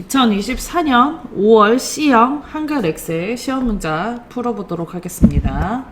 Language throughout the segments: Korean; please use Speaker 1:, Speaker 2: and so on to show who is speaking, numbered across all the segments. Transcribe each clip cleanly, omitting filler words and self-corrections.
Speaker 1: 2024년 5월 C형 한글 엑셀 시험 문자 풀어보도록 하겠습니다.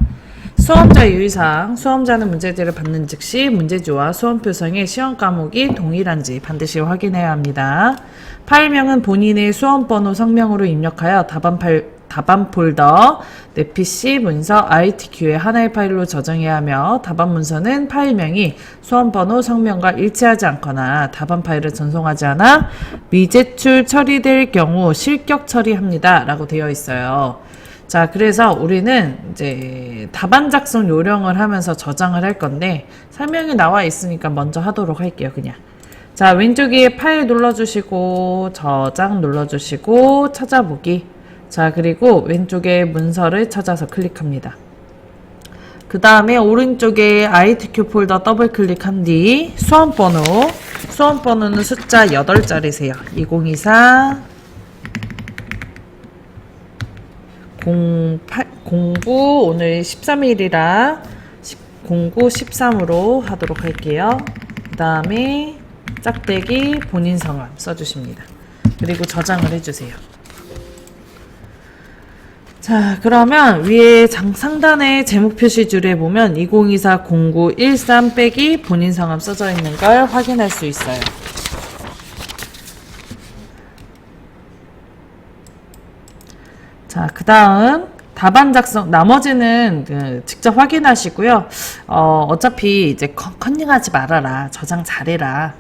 Speaker 1: 수험자 유의사항, 수험자는 문제지를 받는 즉시 문제지와 수험 표성의 시험 과목이 동일한지 반드시 확인해야 합니다. 파일명은 본인의 수험 번호 성명으로 입력하여 답안 폴더, 내 PC, 문서, ITQ의 하나의 파일로 저장해야 하며 답안 문서는 파일명이 수험 번호 성명과 일치하지 않거나 답안 파일을 전송하지 않아 미제출 처리될 경우 실격 처리합니다 라고 되어 있어요. 자, 그래서 우리는 이제 답안 작성 요령을 하면서 저장을 할 건데 설명이 나와 있으니까 먼저 하도록 할게요. 그냥 자, 왼쪽에 파일 눌러주시고 저장 눌러주시고 찾아보기. 자, 그리고 왼쪽에 문서를 찾아서 클릭합니다. 그 다음에 오른쪽에 ITQ 폴더 더블 클릭한 뒤 수험번호는 숫자 8자리세요. 2024 09 오늘 13일이라 09 13으로 하도록 할게요. 그 다음에 짝대기 본인 성함 써주십니다. 그리고 저장을 해주세요. 자, 그러면 위에 상단의 제목 표시줄에 보면 2024 09 13 빼기 본인 성함 써져 있는 걸 확인할 수 있어요. 자, 그 다음 답안 작성, 나머지는 직접 확인하시고요. 어차피 이제 컨닝하지 말아라, 저장 잘해라,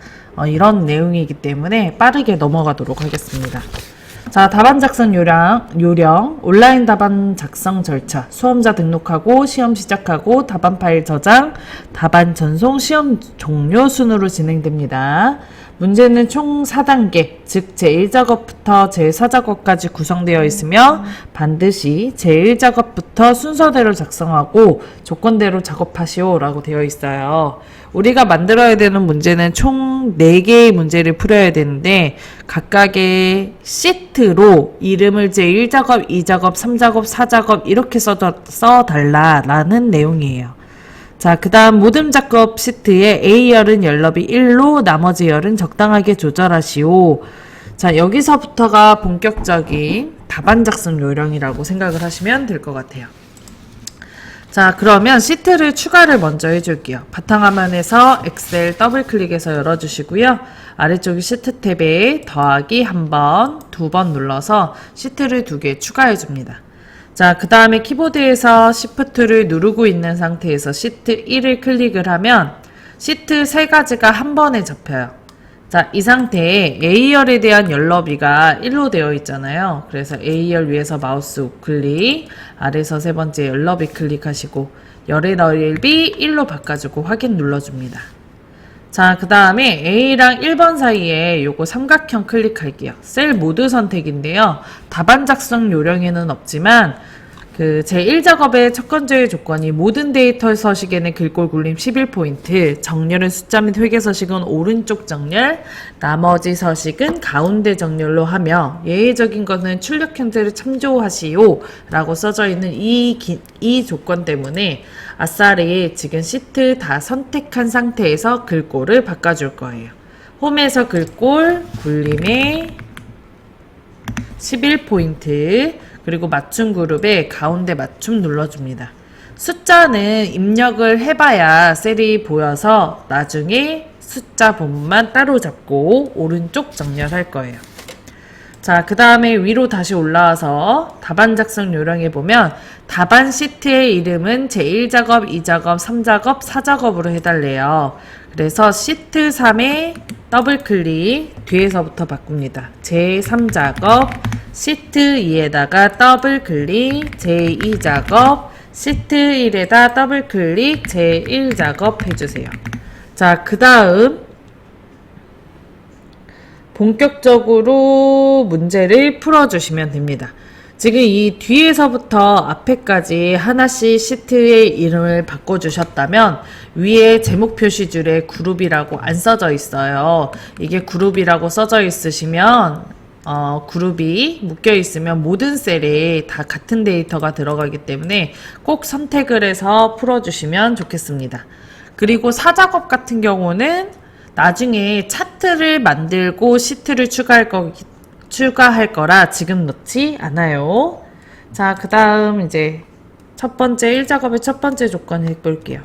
Speaker 1: 이런 내용이기 때문에 빠르게 넘어가도록 하겠습니다. 자, 답안 작성 요령, 온라인 답안 작성 절차, 수험자 등록하고 시험 시작하고 답안 파일 저장, 답안 전송, 시험 종료 순으로 진행됩니다. 문제는 총 4단계, 즉 제1작업부터 제4작업까지 구성되어 있으며 반드시 제1작업부터 순서대로 작성하고 조건대로 작업하시오 라고 되어 있어요. 우리가 만들어야 되는 문제는 총 4개의 문제를 풀어야 되는데 각각의 시트로 이름을 제1작업, 2작업, 3작업, 4작업 이렇게 써달라라는 내용이에요. 자, 그 다음 모든 작업 시트에 A열은 열너비 1로 나머지 열은 적당하게 조절하시오. 자, 여기서부터가 본격적인 답안 작성 요령이라고 생각을 하시면 될 것 같아요. 자, 그러면 시트를 추가를 먼저 해줄게요. 바탕화면에서 엑셀 더블 클릭해서 열어주시고요. 아래쪽 시트 탭에 더하기 1번, 2번 눌러서 시트를 2개 추가해줍니다. 자, 그 다음에 키보드에서 Shift를 누르고 있는 상태에서 시트 1을 클릭을 하면 시트 3가지가 한 번에 접혀요. 자, 이 상태에 A열에 대한 열너비가 1로 되어 있잖아요. 그래서 A열 위에서 마우스 우클릭, 아래에서 3번째 열너비 클릭하시고 열의 넓이 1로 바꿔주고 확인 눌러줍니다. 자, 그 다음에 A랑 1번 사이에 요거 삼각형 클릭할게요. 셀 모드 선택인데요. 답안 작성 요령에는 없지만 제1작업의 첫 번째 조건이 모든 데이터 서식에는 글꼴 굴림 11포인트, 정렬은 숫자 및 회계 서식은 오른쪽 정렬, 나머지 서식은 가운데 정렬로 하며 예외적인 것은 출력 형태를 참조하시오 라고 써져 있는 이 조건 때문에 아싸리 지금 시트 다 선택한 상태에서 글꼴을 바꿔줄 거예요. 홈에서 글꼴 굴림에 11포인트 그리고 맞춤 그룹에 가운데 맞춤 눌러줍니다. 숫자는 입력을 해봐야 셀이 보여서 나중에 숫자 부분만 따로 잡고 오른쪽 정렬할 거예요. 자, 그 다음에 위로 다시 올라와서 답안 작성 요령에 보면 답안 시트의 이름은 제1작업, 2작업, 3작업, 4작업으로 해달래요. 그래서 시트 3에 더블 클릭 뒤에서부터 바꿉니다. 제3작업 시트 2에다가 더블 클릭 제2작업 시트 1에다 더블 클릭 제1작업 해주세요. 자, 그 다음 본격적으로 문제를 풀어주시면 됩니다. 지금 이 뒤에서부터 앞에까지 하나씩 시트의 이름을 바꿔주셨다면 위에 제목 표시줄에 그룹이라고 안 써져 있어요. 이게 그룹이라고 써져 있으시면 그룹이 묶여 있으면 모든 셀에 다 같은 데이터가 들어가기 때문에 꼭 선택을 해서 풀어주시면 좋겠습니다. 그리고 사작업 같은 경우는 나중에 차트를 만들고 시트를 추가할 거라 지금 넣지 않아요. 자, 그 다음 이제 첫 번째 1작업의 첫 번째 조건 해볼게요.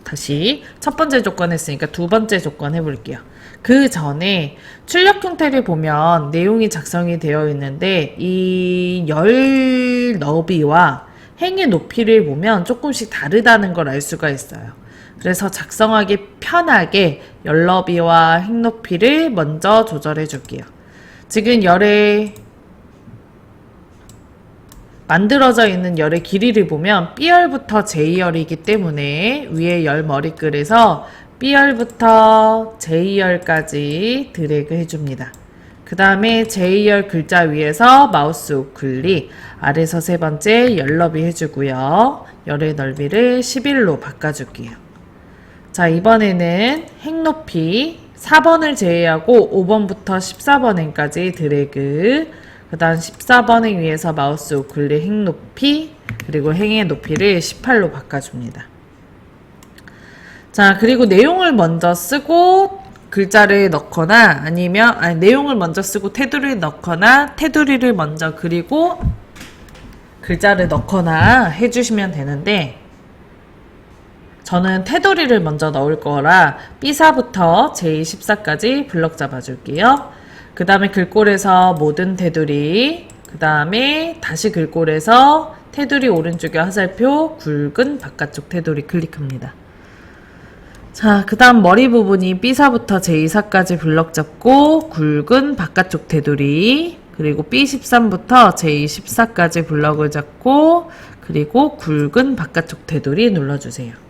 Speaker 1: 다시 첫 번째 조건 했으니까 두 번째 조건 해볼게요. 그 전에 출력 형태를 보면 내용이 작성이 되어 있는데 이 열 너비와 행의 높이를 보면 조금씩 다르다는 걸 알 수가 있어요. 그래서 작성하기 편하게 열 너비와 행 높이를 먼저 조절해 줄게요. 지금 열의 만들어져 있는 열의 길이를 보면 B열부터 J열이기 때문에 위에 열 머리글에서 B열부터 J열까지 드래그 해줍니다. 그 다음에 J열 글자 위에서 마우스 우클릭, 아래서 세 번째 열 너비 해주고요. 열의 넓이를 11로 바꿔줄게요. 자, 이번에는 행 높이 4번을 제외하고 5번부터 14번 행까지 드래그, 그 다음 14번 행 위에서 마우스 우클릭 행 높이, 그리고 행의 높이를 18로 바꿔줍니다. 자, 그리고 내용을 먼저 쓰고 글자를 넣거나 아니면 내용을 먼저 쓰고 테두리를 넣거나 테두리를 먼저 그리고 글자를 넣거나 해주시면 되는데, 저는 테두리를 먼저 넣을 거라 B4부터 J14까지 블럭 잡아줄게요. 그 다음에 글꼴에서 모든 테두리, 그 다음에 다시 글꼴에서 테두리 오른쪽에 화살표 굵은 바깥쪽 테두리 클릭합니다. 자, 그 다음 머리 부분이 B4부터 J4까지 블럭 잡고 굵은 바깥쪽 테두리, 그리고 B13부터 J14까지 블럭을 잡고 그리고 굵은 바깥쪽 테두리 눌러주세요.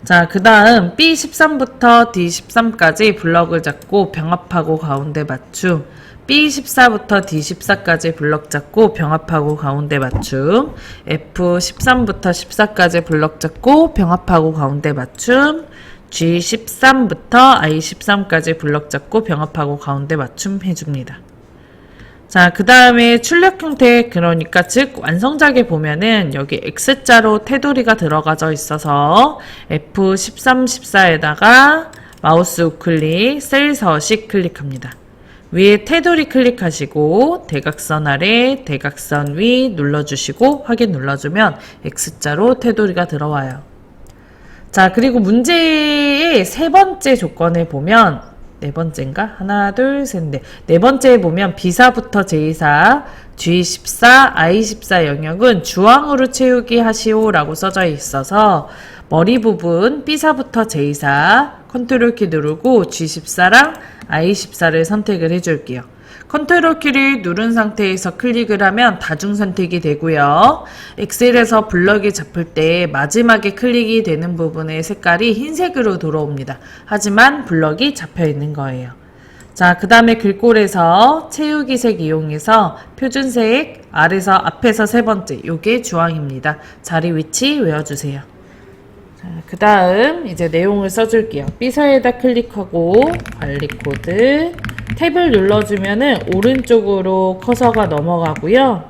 Speaker 1: 자, 그 다음 B13부터 D13까지 블럭을 잡고 병합하고 가운데 맞춤, B14부터 D14까지 블럭 잡고 병합하고 가운데 맞춤, F13부터 14까지 블럭 잡고 병합하고 가운데 맞춤, G13부터 I13까지 블럭 잡고 병합하고 가운데 맞춤 해줍니다. 자, 그 다음에 출력 형태, 그러니까 즉 완성작에 보면은 여기 X자로 테두리가 들어가져 있어서 F13, 14에다가 마우스 우클릭, 셀 서식 클릭합니다. 위에 테두리 클릭하시고 대각선 아래, 대각선 위 눌러주시고 확인 눌러주면 X자로 테두리가 들어와요. 자, 그리고 문제의 세 번째 조건을 보면, 네 번째인가? 하나, 둘, 셋, 넷. 네 번째에 보면 B4부터 J4, G14, I14 영역은 주황으로 채우기 하시오 라고 써져 있어서 머리 부분 B4부터 J4 컨트롤 키 누르고 G14랑 I14를 선택을 해줄게요. 컨트롤 키를 누른 상태에서 클릭을 하면 다중 선택이 되고요. 엑셀에서 블럭이 잡힐 때 마지막에 클릭이 되는 부분의 색깔이 흰색으로 들어옵니다. 하지만 블럭이 잡혀 있는 거예요. 자, 그 다음에 글꼴에서 채우기색 이용해서 표준색 아래서 앞에서 세 번째, 요게 주황입니다. 자리 위치 외워주세요. 그 다음 이제 내용을 써줄게요. B사에다 클릭하고 관리 코드 탭을 눌러주면은 오른쪽으로 커서가 넘어가고요.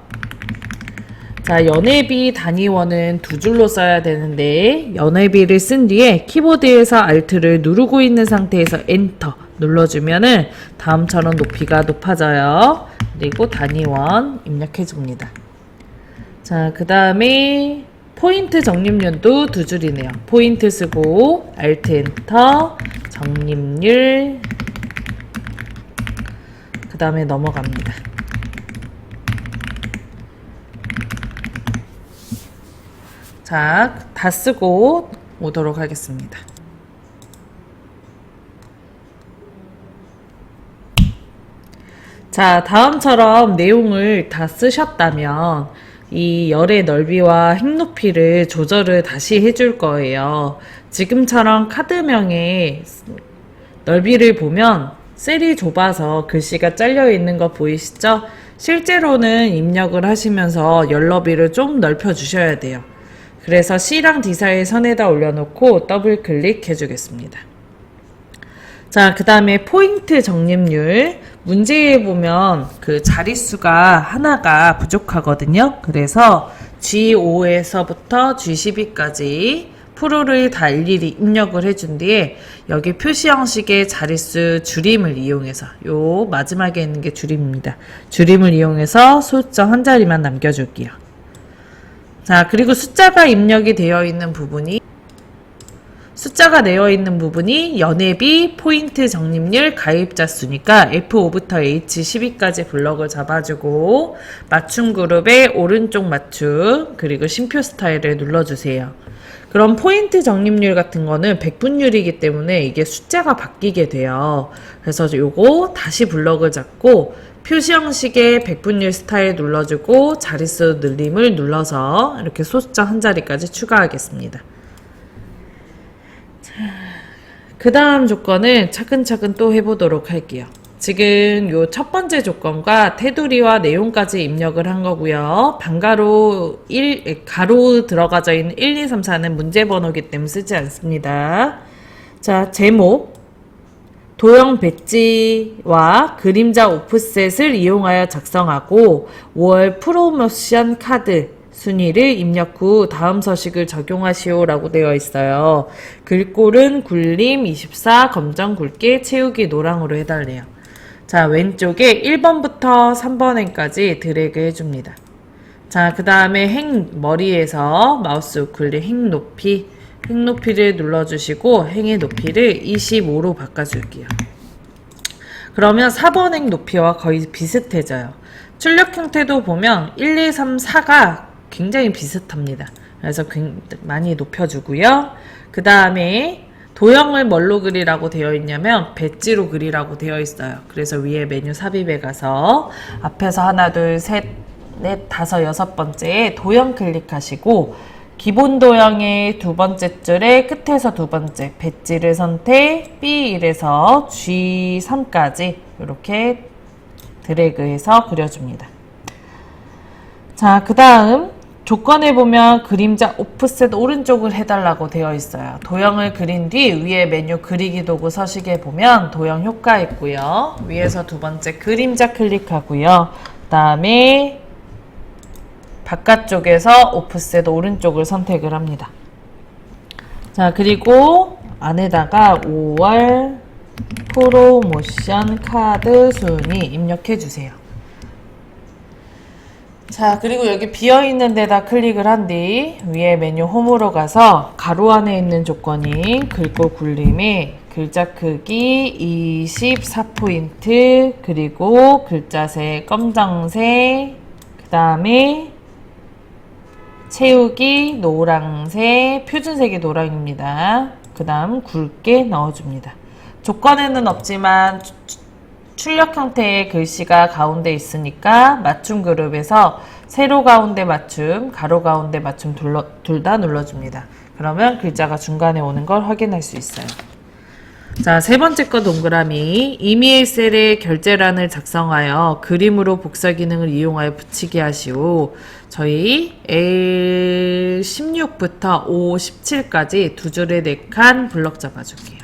Speaker 1: 자, 연회비 단위원은 두 줄로 써야 되는데 연회비를 쓴 뒤에 키보드에서 Alt를 누르고 있는 상태에서 엔터 눌러주면은 다음처럼 높이가 높아져요. 그리고 단위원 입력해줍니다. 자, 그 다음에 포인트 적립률도 두 줄이네요. 포인트 쓰고 Alt 엔터 적립률, 그 다음에 넘어갑니다. 자, 다 쓰고 오도록 하겠습니다. 자, 다음처럼 내용을 다 쓰셨다면 이 열의 넓이와 행 높이를 조절을 다시 해줄 거예요. 지금처럼 카드명의 넓이를 보면 셀이 좁아서 글씨가 잘려 있는 거 보이시죠? 실제로는 입력을 하시면서 열 너비를 좀 넓혀 주셔야 돼요. 그래서 C랑 D 사이 선에다 올려놓고 더블 클릭해 주겠습니다. 자, 그 다음에 포인트 적립률. 문제에 보면 그 자릿수가 하나가 부족하거든요. 그래서 G5에서부터 G12까지 프로를 다 일일이 입력을 해준 뒤에 여기 표시 형식의 자릿수 줄임을 이용해서 요 마지막에 있는 게 줄임입니다. 줄임을 이용해서 소수점 한 자리만 남겨줄게요. 자, 그리고 숫자가 되어 있는 부분이 연회비, 포인트 적립률, 가입자 수니까 F5부터 H12까지 블럭을 잡아주고 맞춤 그룹의 오른쪽 맞춤 그리고 심표 스타일을 눌러주세요. 그럼 포인트 적립률 같은 거는 백분율이기 때문에 이게 숫자가 바뀌게 돼요. 그래서 요거 다시 블럭을 잡고 표시 형식의 백분율 스타일 눌러주고 자릿수 늘림을 눌러서 이렇게 소수점 한 자리까지 추가하겠습니다. 그 다음 조건을 차근차근 또 해보도록 할게요. 지금 요 첫 번째 조건과 테두리와 내용까지 입력을 한 거고요. 가로 들어가져 있는 1, 2, 3, 4는 문제 번호기 때문에 쓰지 않습니다. 자, 제목. 도형 배지와 그림자 오프셋을 이용하여 작성하고 5월 프로모션 카드 순위를 입력 후 다음 서식을 적용하시오 라고 되어 있어요. 글꼴은 굴림 24, 검정 굵게, 채우기 노랑으로 해달래요. 자, 왼쪽에 1번부터 3번행까지 드래그 해줍니다. 자, 그 다음에 머리에서 마우스 우클릭 행 높이를 눌러주시고 행의 높이를 25로 바꿔줄게요. 그러면 4번 행 높이와 거의 비슷해져요. 출력 형태도 보면 1, 2, 3, 4가 굉장히 비슷합니다. 그래서 많이 높여주고요. 그 다음에 도형을 뭘로 그리라고 되어 있냐면 배지로 그리라고 되어 있어요. 그래서 위에 메뉴 삽입에 가서 앞에서 하나, 둘, 셋, 넷, 다섯, 여섯 번째에 도형 클릭하시고 기본 도형의 두 번째 줄에 끝에서 두 번째 배지를 선택, B1에서 G3까지 이렇게 드래그해서 그려줍니다. 자, 그 다음 조건에 보면 그림자 오프셋 오른쪽을 해달라고 되어 있어요. 도형을 그린 뒤 위에 메뉴 그리기 도구 서식에 보면 도형 효과 있고요. 위에서 두 번째 그림자 클릭하고요. 그 다음에 바깥쪽에서 오프셋 오른쪽을 선택을 합니다. 자, 그리고 안에다가 5월 프로모션 카드 순위 입력해 주세요. 자, 그리고 여기 비어있는 데다 클릭을 한 뒤 위에 메뉴 홈으로 가서 가로 안에 있는 조건이 글꼴 굴림이 글자 크기 24포인트 그리고 글자색 검정색 그 다음에 채우기 노란색 표준색이 노랑입니다. 그 다음 굵게 넣어줍니다. 조건에는 없지만 출력 형태의 글씨가 가운데 있으니까 맞춤 그룹에서 세로 가운데 맞춤, 가로 가운데 맞춤 둘 다 눌러줍니다. 그러면 글자가 중간에 오는 걸 확인할 수 있어요. 자, 세 번째 거 동그라미. 이메일 셀에 결제란을 작성하여 그림으로 복사 기능을 이용하여 붙이게 하시오. 저희 L16부터 O17까지 두 줄에 4칸 블럭 잡아줄게요.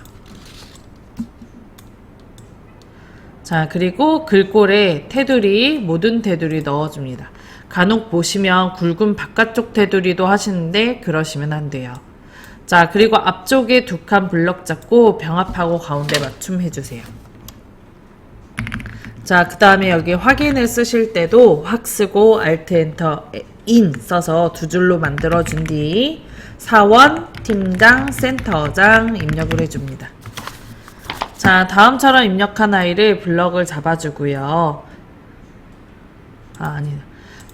Speaker 1: 자, 그리고 글꼴에 테두리, 모든 테두리 넣어줍니다. 간혹 보시면 굵은 바깥쪽 테두리도 하시는데 그러시면 안 돼요. 자, 그리고 앞쪽에 2칸 블럭 잡고 병합하고 가운데 맞춤 해주세요. 자, 그 다음에 여기 확인을 쓰실 때도 확 쓰고 Alt 엔터 인 써서 두 줄로 만들어준 뒤 사원, 팀장, 센터장 입력을 해줍니다. 자, 다음처럼 입력한 아이를 블럭을 잡아주고요. 아니다.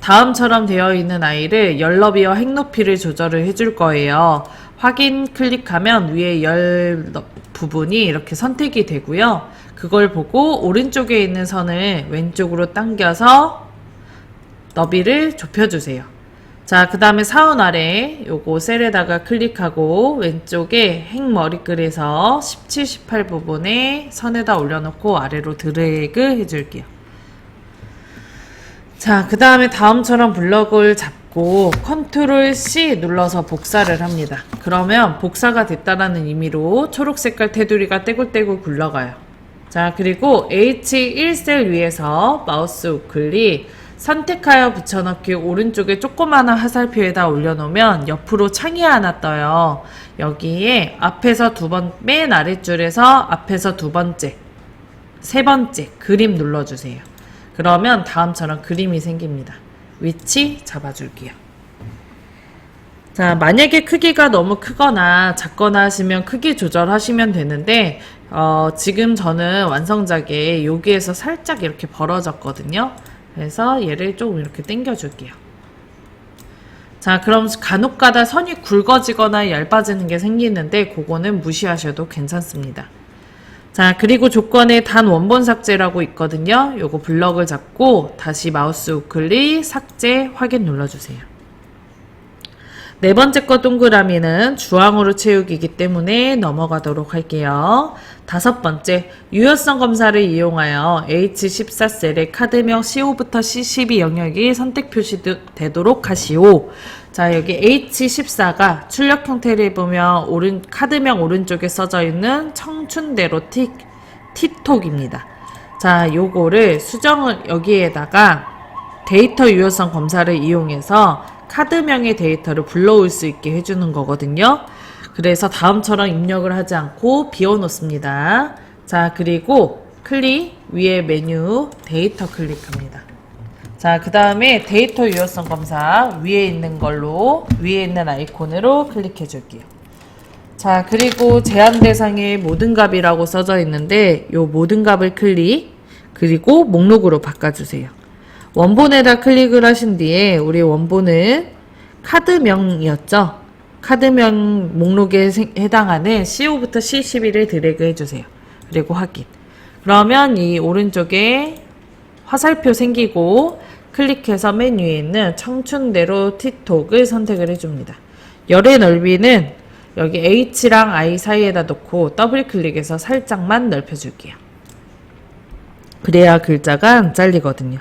Speaker 1: 다음처럼 되어 있는 아이를 열 너비와 행 높이를 조절을 해줄 거예요. 확인 클릭하면 위에 열 부분이 이렇게 선택이 되고요. 그걸 보고 오른쪽에 있는 선을 왼쪽으로 당겨서 너비를 좁혀주세요. 자, 그 다음에 사원 아래 요거 셀에다가 클릭하고 왼쪽에 행 머리글에서 17, 18 부분에 선에다 올려놓고 아래로 드래그 해줄게요. 자, 그 다음에 다음처럼 블럭을 잡고 컨트롤 C 눌러서 복사를 합니다. 그러면 복사가 됐다라는 의미로 초록 색깔 테두리가 떼굴떼굴 굴러가요. 자, 그리고 H1셀 위에서 마우스 우클릭 선택하여 붙여넣기 오른쪽에 조그마한 화살표에다 올려놓으면 옆으로 창이 하나 떠요. 여기에 앞에서 맨 아랫줄에서 앞에서 두 번째, 세 번째 그림 눌러주세요. 그러면 다음처럼 그림이 생깁니다. 위치 잡아줄게요. 자, 만약에 크기가 너무 크거나 작거나 하시면 크기 조절하시면 되는데 지금 저는 완성작에 여기에서 살짝 이렇게 벌어졌거든요. 그래서 얘를 조금 이렇게 당겨 줄게요. 자, 그럼 간혹가다 선이 굵어지거나 얇아지는 게 생기는데 그거는 무시하셔도 괜찮습니다. 자, 그리고 조건에 단 원본 삭제라고 있거든요. 요거 블럭을 잡고 다시 마우스 우클릭 삭제 확인 눌러주세요. 네 번째 거 동그라미는 주황으로 채우기이기 때문에 넘어가도록 할게요. 다섯 번째, 유효성 검사를 이용하여 H14 셀의 카드명 C5부터 C12 영역이 선택 표시되도록 하시오. 자, 여기 H14가 출력 형태를 보면 카드명 오른쪽에 써져 있는 청춘대로 티톡입니다. 자, 요거를 여기에다가 데이터 유효성 검사를 이용해서 카드명의 데이터를 불러올 수 있게 해주는 거거든요. 그래서 다음처럼 입력을 하지 않고 비워놓습니다. 자, 그리고 위에 메뉴 데이터 클릭합니다. 자, 그 다음에 데이터 유효성 검사 위에 있는 아이콘으로 클릭해 줄게요. 자, 그리고 제한 대상에 모든 값이라고 써져 있는데 요 모든 값을 그리고 목록으로 바꿔주세요. 원본에다 클릭을 하신 뒤에 우리 원본은 카드명이었죠. 카드명 목록에 해당하는 C5부터 C11을 드래그 해주세요. 그리고 확인. 그러면 이 오른쪽에 화살표 생기고 클릭해서 맨 위에 있는 청춘대로 티톡을 선택을 해줍니다. 열의 넓이는 여기 H랑 I 사이에다 놓고 더블 클릭해서 살짝만 넓혀줄게요. 그래야 글자가 안 잘리거든요.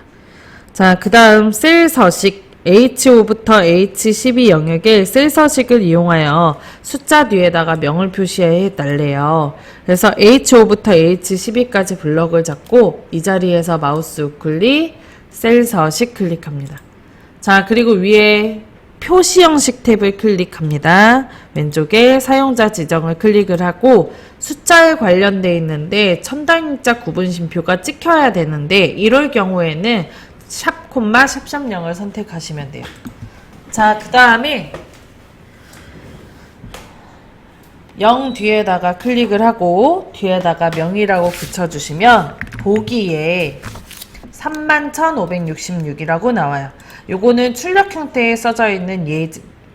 Speaker 1: 자, 그 다음 셀 서식 H5부터 H12 영역에 셀 서식을 이용하여 숫자 뒤에다가 명을 표시해 달래요. 그래서 H5부터 H12까지 블럭을 잡고 이 자리에서 마우스 우클릭 셀 서식 클릭합니다. 자, 그리고 위에 표시 형식 탭을 클릭합니다. 왼쪽에 사용자 지정을 클릭을 하고 숫자에 관련되어 있는데 천단일자 구분심표가 찍혀야 되는데 이럴 경우에는 샵 콤마 샵샵0을 선택하시면 돼요. 자, 그 다음에 0 뒤에다가 클릭을 하고 뒤에다가 명이라고 붙여주시면 보기에 31,566이라고 나와요. 요거는 출력 형태에 써져 있는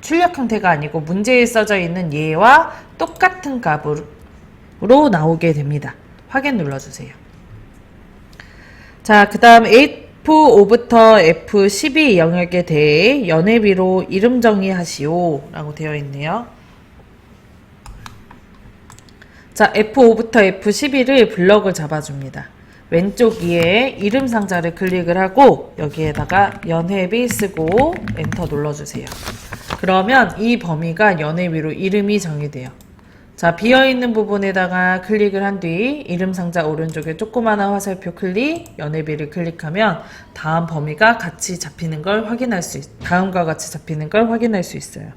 Speaker 1: 출력 형태가 아니고 문제에 써져 있는 얘와 똑같은 값으로 나오게 됩니다. 확인 눌러주세요. 자, 그 다음 F5부터 F12 영역에 대해 연회비로 이름 정의하시오 라고 되어 있네요. 자, F5부터 F12를 블럭을 잡아줍니다. 왼쪽 위에 이름 상자를 클릭을 하고 여기에다가 연회비 쓰고 엔터 눌러주세요. 그러면 이 범위가 연회비로 이름이 정의돼요. 자, 비어있는 부분에다가 클릭을 한 뒤 이름 상자 오른쪽에 조그마한 화살표 클릭, 연회비를 클릭하면 다음 범위가 같이 잡히는 걸 다음과 같이 잡히는 걸 확인할 수 있어요.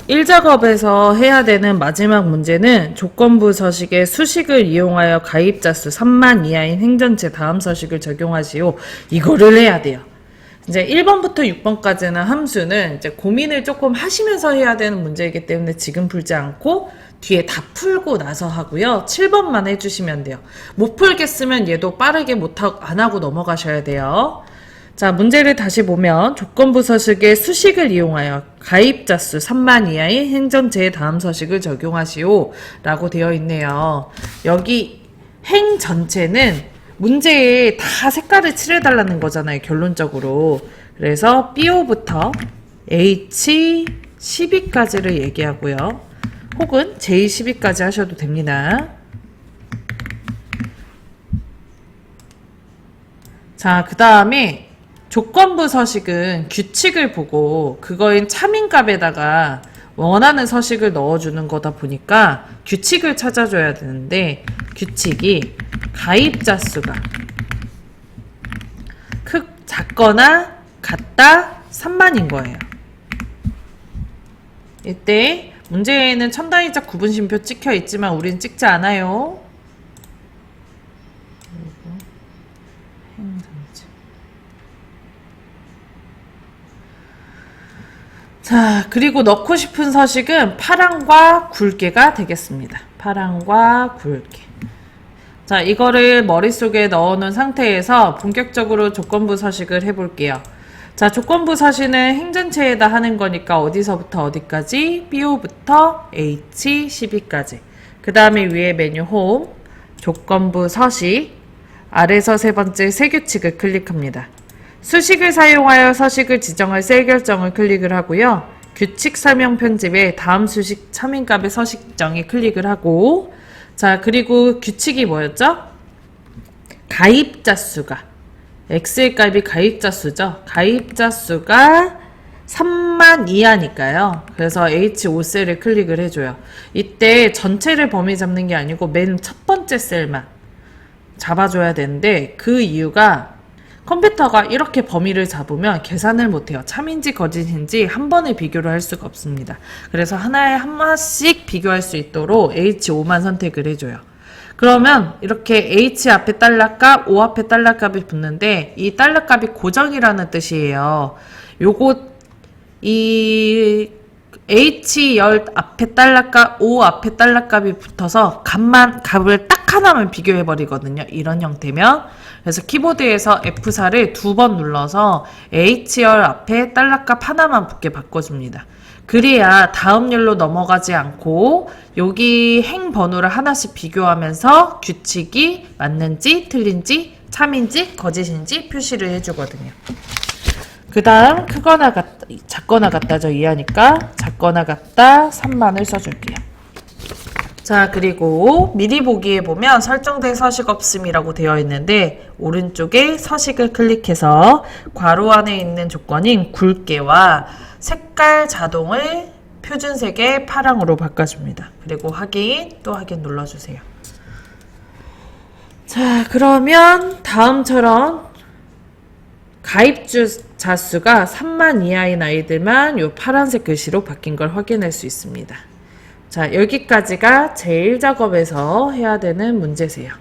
Speaker 1: 1작업에서 해야 되는 마지막 문제는 조건부 서식의 수식을 이용하여 가입자 수 3만 이하인 행전체 다음 서식을 적용하시오. 이거를 해야 돼요. 이제 1번부터 6번까지는 함수는 이제 고민을 조금 하시면서 해야 되는 문제이기 때문에 지금 풀지 않고 뒤에 다 풀고 나서 하고요. 7번만 해주시면 돼요. 못 풀겠으면 얘도 빠르게 안 하고 넘어가셔야 돼요. 자, 문제를 다시 보면 조건부 서식의 수식을 이용하여 가입자 수 3만 이하의 행전체의 다음 서식을 적용하시오 라고 되어 있네요. 여기 행 전체는 문제에 다 색깔을 칠해달라는 거잖아요, 결론적으로. 그래서 B5부터 H12까지를 얘기하고요. 혹은 J12까지 하셔도 됩니다. 자, 그 다음에 조건부 서식은 규칙을 보고 그거인 참인값에다가 원하는 서식을 넣어주는 거다 보니까 규칙을 찾아줘야 되는데 규칙이 가입자 수가 작거나 같다 3만인 거예요. 이때 문제에는 첨단위자 구분심표 찍혀 있지만 우린 찍지 않아요. 그리고 행성지. 자, 그리고 넣고 싶은 서식은 파랑과 굵게가 되겠습니다. 파랑과 굵게. 자, 이거를 머릿속에 넣어놓은 상태에서 본격적으로 조건부 서식을 해볼게요. 자, 조건부 서식은 행전체에다 하는 거니까 어디서부터 어디까지? BO부터 H, 12까지. 그 다음에 위에 메뉴 홈, 조건부 서식, 아래서 세 번째 새 규칙을 클릭합니다. 수식을 사용하여 서식을 지정할 셀 결정을 클릭을 하고요. 규칙 설명 편집에 다음 수식 참인값의 서식정에 클릭을 하고, 자, 그리고 규칙이 뭐였죠? 가입자 수가 X의 값이 가입자 수죠. 가입자 수가 3만 이하니까요. 그래서 H5셀을 클릭을 해줘요. 이때 전체를 범위 잡는 게 아니고 맨 첫 번째 셀만 잡아줘야 되는데, 그 이유가 컴퓨터가 이렇게 범위를 잡으면 계산을 못해요. 참인지 거짓인지 한 번에 비교를 할 수가 없습니다. 그래서 하나에 하나씩 비교할 수 있도록 H5만 선택을 해줘요. 그러면 이렇게 H 앞에 달러값, O 앞에 달러값이 붙는데 이 달러값이 고정이라는 뜻이에요. 요거 이 H10 앞에 달러값, O 앞에 달러값이 붙어서 값을 딱 하나만 비교해 버리거든요. 이런 형태면. 그래서 키보드에서 F4를 2번 눌러서 H10 앞에 달러값 하나만 붙게 바꿔줍니다. 그래야 다음 열로 넘어가지 않고 여기 행 번호를 하나씩 비교하면서 규칙이 맞는지 틀린지 참인지 거짓인지 표시를 해주거든요. 그 다음 크거나 같다, 작거나 같다죠. 이하니까 작거나 같다 3만을 써줄게요. 자, 그리고 미리 보기에 보면 설정된 서식 없음이라고 되어 있는데 오른쪽에 서식을 클릭해서 괄호 안에 있는 조건인 굵게와 색깔 자동을 표준색의 파랑으로 바꿔줍니다. 그리고 확인, 또 확인 눌러주세요. 자, 그러면 다음처럼 가입자 수가 3만 이하인 아이들만 이 파란색 글씨로 바뀐 걸 확인할 수 있습니다. 자, 여기까지가 제1작업에서 해야 되는 문제세요.